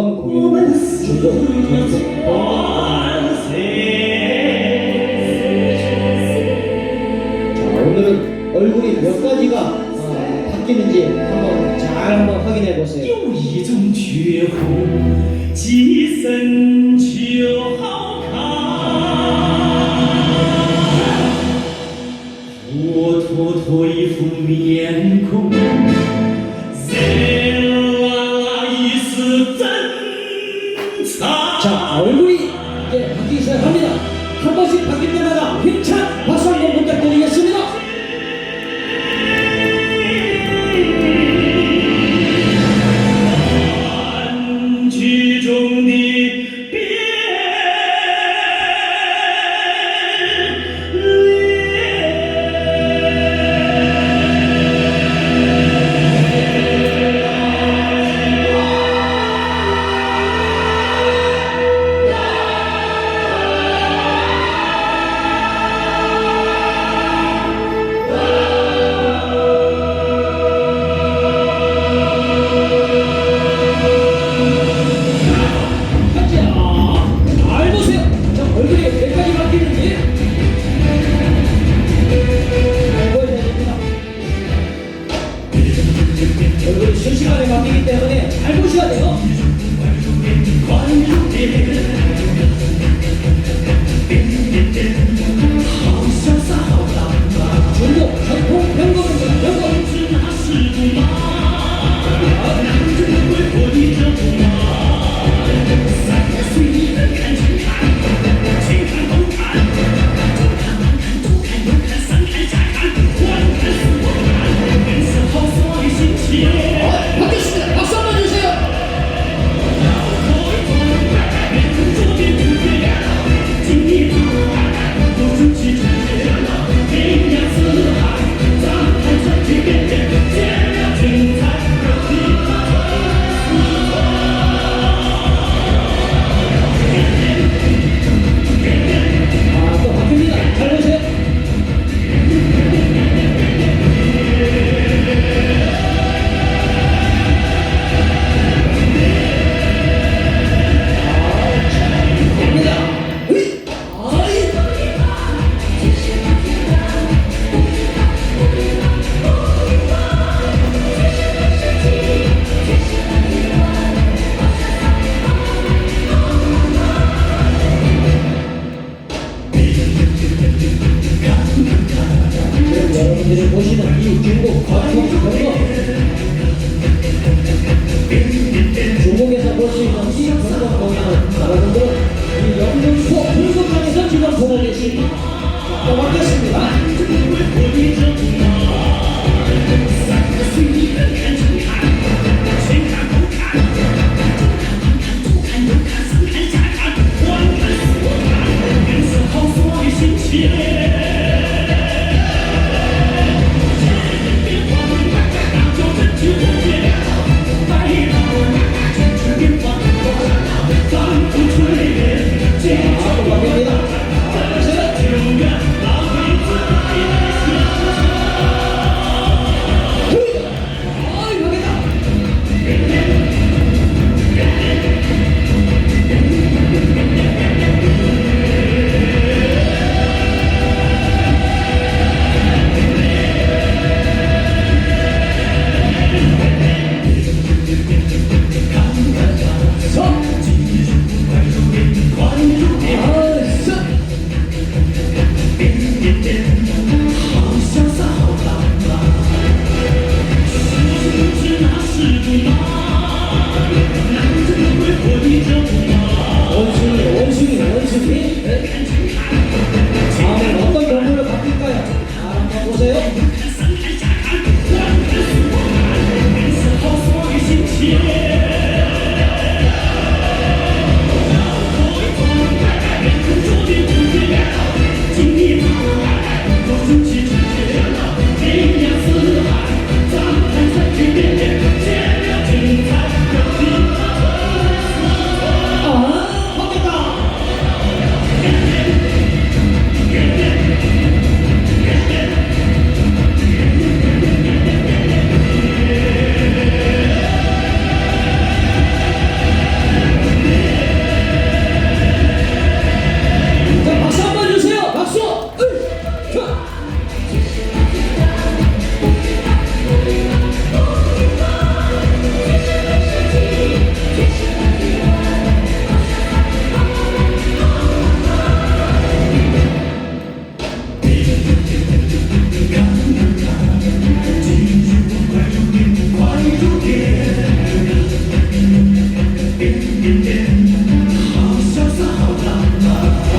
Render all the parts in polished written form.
이번 공연은 중국 전통 자, 오늘은 얼굴이 몇 가지가 바뀌는지 한번 확인해 보세요. 有一种绝活，既深却好看。活脱脱一副面孔，人啦已是真藏。 자, 얼굴이 이제 바뀌기 시작합니다. 한 번씩 바뀔 때마다 힘찬 박수 한번 부탁드리겠습니다. 얼굴이 순식간에 바뀌기 때문에 잘 보셔야 돼요. 중국 전통 병거입니다. 병거. 바뀌었습니다. 박수 한번 주세요. 또 바뀝니다. 잘 보세요. 여러분들이 보시는 이 중국 전통 병거, 중국에서 볼 수 있는 이 병거 공연을 여러분들은 이 영등포 불금방에서 지금 보고 계십니다. 또 바뀌었습니다. 원숭이. 다음엔 어떤 경우로 바뀔까요? 자, 한번 보세요.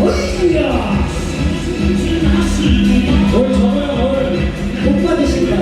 어이야! 뭘 저거요, 뭘. 복 받으신다.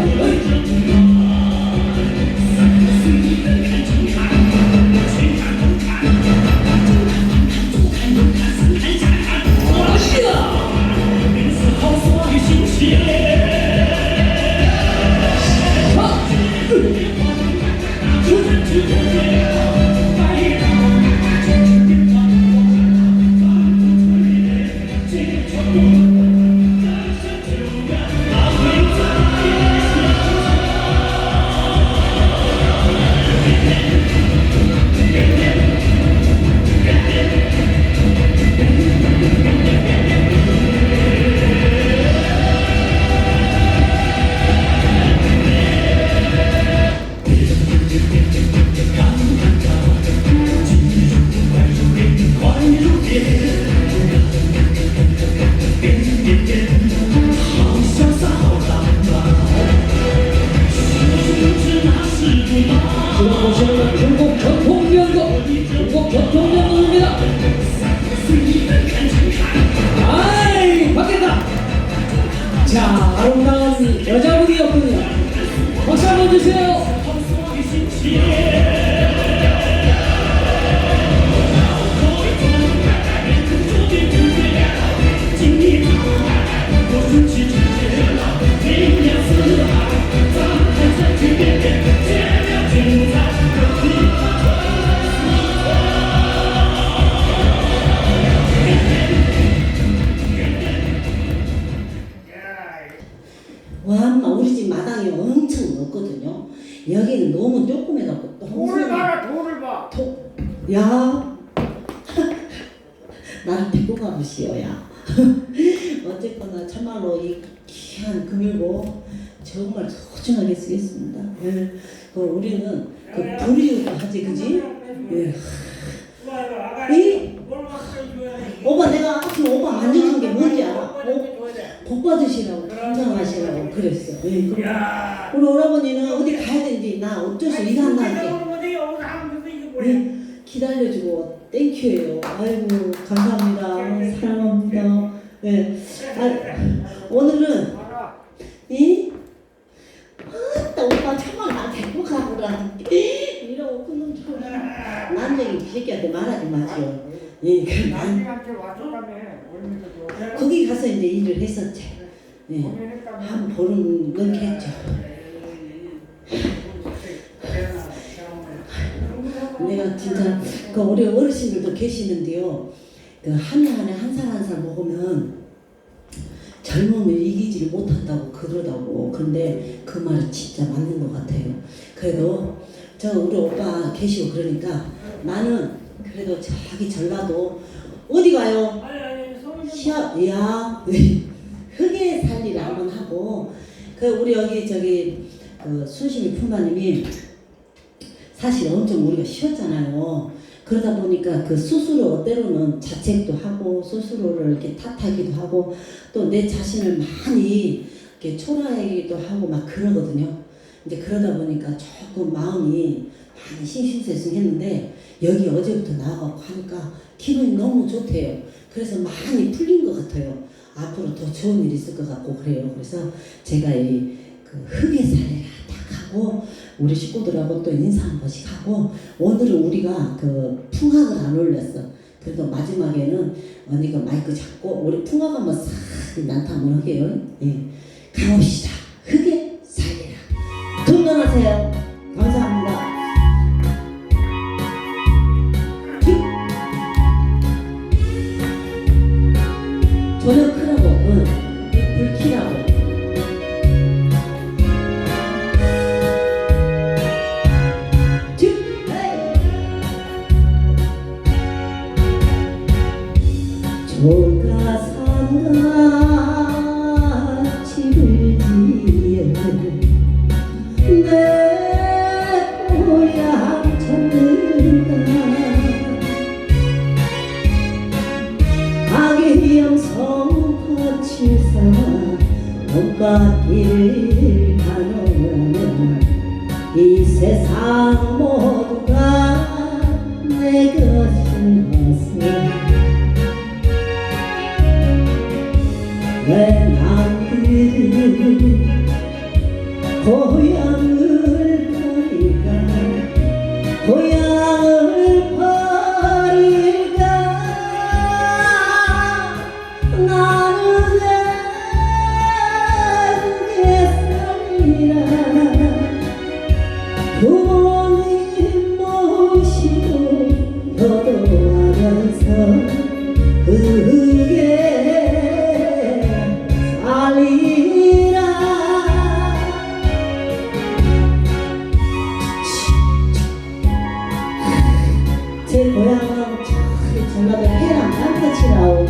지금 보시는 건 중국 전통면도, 중국 전통면도입니다. 아이, 바뀌었다. 자, 아름다운 여자분이었군요. 박수 한번 주세요. 와, 우리 집 마당이 엄청 넓거든요. 여기는 너무 조그매갖고 돌을 봐라, 돌을 봐. 야 나를 데리고 가보시오. 야 어쨌거나 참말로 이 귀한 금일고 정말 소중하게 쓰겠습니다. 예. 우리는 그 불이웃 하지, 그지? 예. 이 오빠, 내가 아침 오빠 만져준 게 뭔지 알아? 복 받으시라고, 건강하시라고 그랬어. 예, 그리고 우리 오라버니는 어디 가야 되는지 나 어쩔 수 일안 나게 예, 기다려주고 땡큐예요. 아이고, 감사합니다. 사랑합니다. 예. 오늘은 이 아따 오빠 참말 나 데리고 가보라 이러고 그놈 좀 난쟁이 새끼한테 말하지 마시오. 예, 나한테 왔었다며. 얼마나 거기 가서 이제 일을 했었지. 예, 한 보름 넘겠죠. 내가 진짜 그 우리 어르신들도 계시는데요. 그 한 해 한 해 한 살 한 살 먹으면 젊음을 이기지를 못한다고 그러다고. 근데 그 말이 진짜 맞는 것 같아요. 그래도 저 우리 오빠 계시고 그러니까 나는 그래도 저기 전라도 어디 가요? 야 흙에 살 일을 한번 하고. 그 우리 여기 저기 그 순심이 품바님이 사실 엄청 우리가 쉬었잖아요. 그러다 보니까 그 스스로 때로는 자책도 하고 스스로를 이렇게 탓하기도 하고 또 내 자신을 많이 이렇게 초라하기도 하고 막 그러거든요. 이제 그러다 보니까 조금 마음이 많이 싱싱생숭했는데 여기 어제부터 나와서 하니까 기분이 너무 좋대요. 그래서 많이 풀린 것 같아요. 앞으로 더 좋은 일이 있을 것 같고 그래요. 그래서 제가 이 그 흙의 사례를 딱 하고 우리 식구들하고 또 인사 한 번씩 하고 오늘은 우리가 그 풍악을 안 올렸어. 그래도 마지막에는 언니가 마이크 잡고 우리 풍악 한번 싹 난타 한번 하게요. 예. 가봅시다. 흙의 사례라. 건강하세요. 감사합니다. 저녁 크라고, 불 키라고. 조가산가 집을 지어 내 고향 찾는다. 악의영성 거칠사 꽃밭길 가노면 이 세상 모두가 내 것 살면서 그게 살리라. 제 고향은 전라도 해남 땅끝이라고.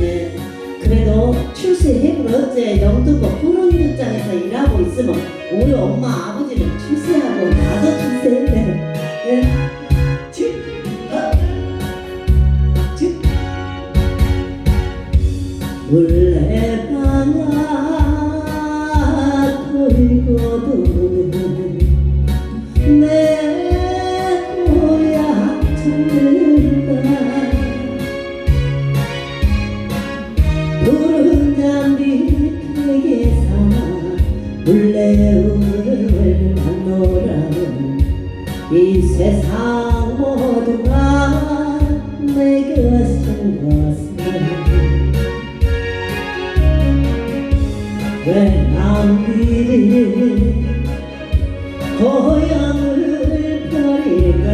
네. 그래도 출세해물 어째 영등포 푸른육장에서 일하고 있으면 우리 엄마 아버지는 출세하고 나도 출세했네. 네. 물레방아 돌고 도는 내 고향 들다 푸른 잔디 베개 삼아 물레을 만노라는 이 세상 모두가 내 것인 것을 왜 남들이 고향을 버릴까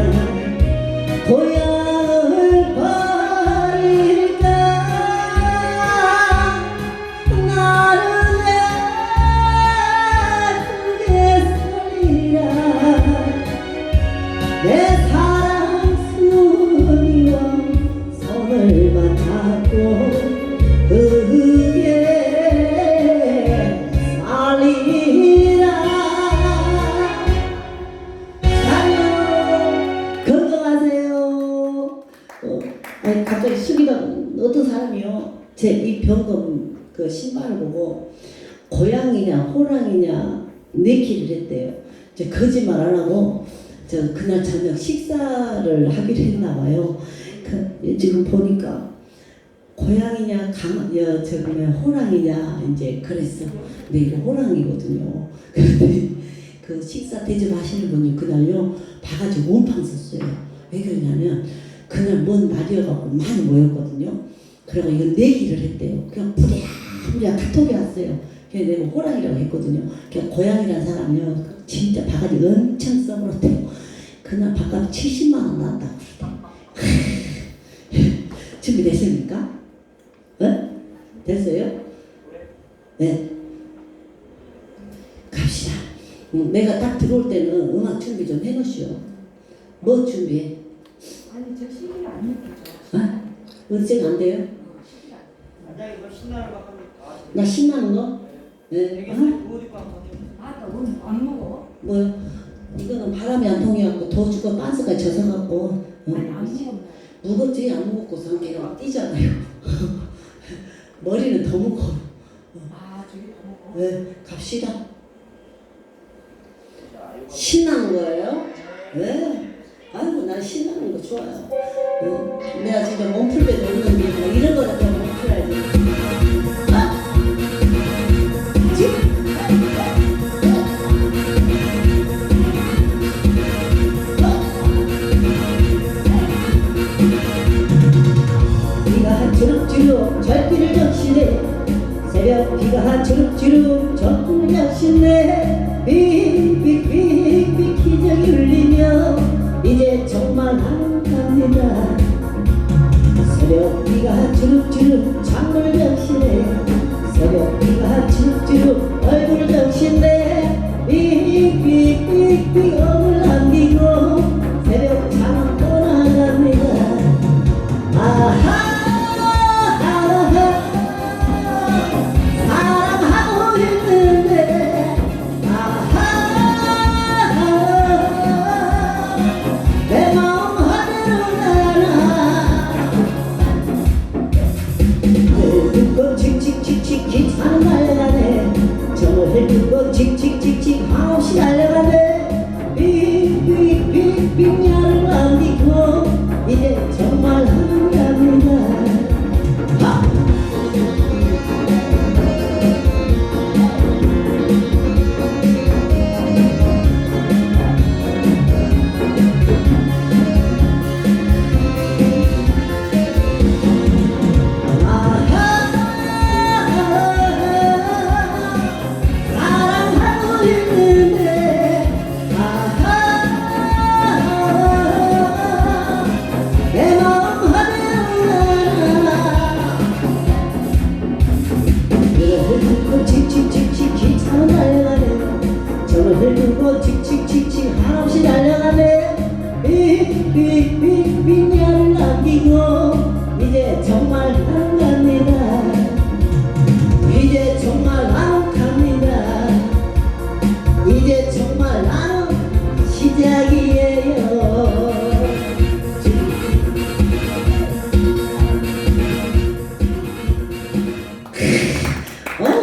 고향을 버릴까 나를 예쁘게 살리라 내 사랑 순이와 손을 맞잡고 그게 아니 갑자기 수기가 어떤 사람이요? 제 이 병금 그 신발을 보고 고양이냐 호랑이냐 내키를 했대요. 저 거짓말 안 하고 저 그날 저녁 식사를 하기로 했나 봐요. 그 지금 보니까 고양이냐 호랑이냐 이제 그랬어. 근데 이거 호랑이거든요. 근데 그 식사 대접하시는 분이 그날요 바가지 몸빵 썼어요. 왜 그러냐면 그날 먼 날이어갖고 많이 모였거든요. 그리고 이거 내기를 했대요. 그냥 부랴부랴 카톡이 왔어요. 그래서 내가 호랑이라고 했거든요. 그냥 고양이라는 사람이요 진짜 바가지 엄청 써버렸대요. 그날 밥값 70만 원 나왔다고 그러더라고요. 준비됐습니까? 어? 됐어요? 네. 갑시다. 내가 딱 들어올 때는 음악 준비 좀 해놓으시오. 뭐 준비해? 아니 저 시기가 안 느껴져. 어? 어째가 안 돼요? 시기가 안 만약에 뭐 신나는 거 하면 나 신나는 거? 네. 어? 아나 오늘 안 먹어. 뭐요? 이거는 바람이 안 통해갖고 더 죽고 빤스까지 젖어갖고 아니 안 먹었나. 무겁지 안 무겁고 성기가 막 뛰잖아요. 머리는 더 무거워. 아 저기 다 먹어. 네, 갑시다. 신나는 거예요? 네. 아이고 난 신나는 거 좋아요. 네. 내가 진짜 몸풀배도 없는데 뭐 이런 거라도 몸풀어야지. 아! 비가 주룩주룩 절길을 적시네 새벽 비가 주룩주룩 절길을 적시네 삑삑삑삑 기적이 울리며 이제 정말 한갑니다 새벽 비가 주룩주룩 창문을 적시네 새벽 비가 주룩주룩 얼굴을 적시네 삑삑삑삑 얼굴 남기고 새벽 창문 떠나갑니다 아하 사랑하고 있는데 아하 내 마음 하대로 가라 늘 듣고 칙칙칙칙 기차는 달려가네 정을 듣고 칙칙칙칙 한없이 달려가네 삑삑삑삑 야를 남기고 이제 정말 한가